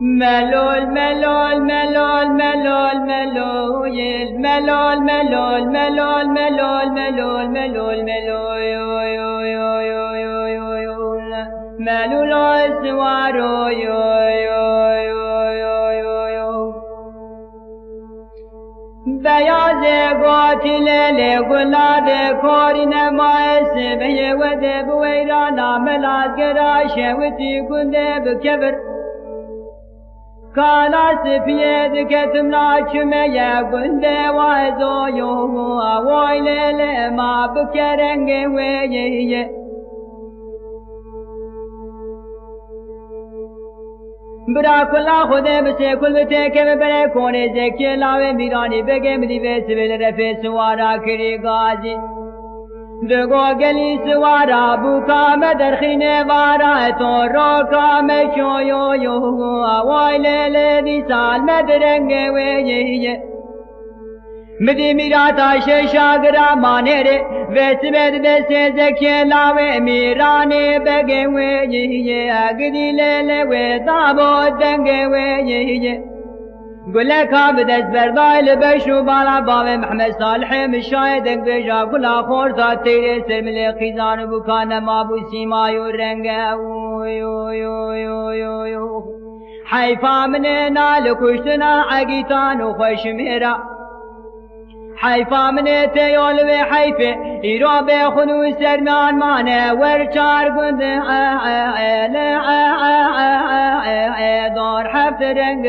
ملول ملول ملول ملول ملول ملول ملول ملول ملول ملول ملول ملول ملول سوارو بیاز قاتل لگلاد کاری نمایس به وده بویرانا ملازگرا شوتی کنده بکبر کالا سفید کتم ناچمه یا گنده وازو یو وایل ما بکرنگ ویه برا کلا خوده بسه کل بته که ببره کونه زکی لاوه میرانی بگه مدیوه سویل رفه سوارا کری گازی دگو گلی سوارا بوکام درخینه وارا تو روکام چویو یو وای لیل دی سال مدرنگ ویه مدی میراتا ششاگرا مانه ره وسبت دسته زکی لاوه میرانی بگه ویه اگدی لیل وی دابو دنگ ویه گله کام دست بردایل بشو بالا باوه محمد صالح مشای دنگ بجا گلا خورتا تیره سرمل قیزان بکان مابو سیمایو رنگ حیفا من نال کشتنا عگیتانو خوش میرا حیفا من تیول و حیفه ایرو بخونو سرمان مانه ورچار گند دار حفت رنگ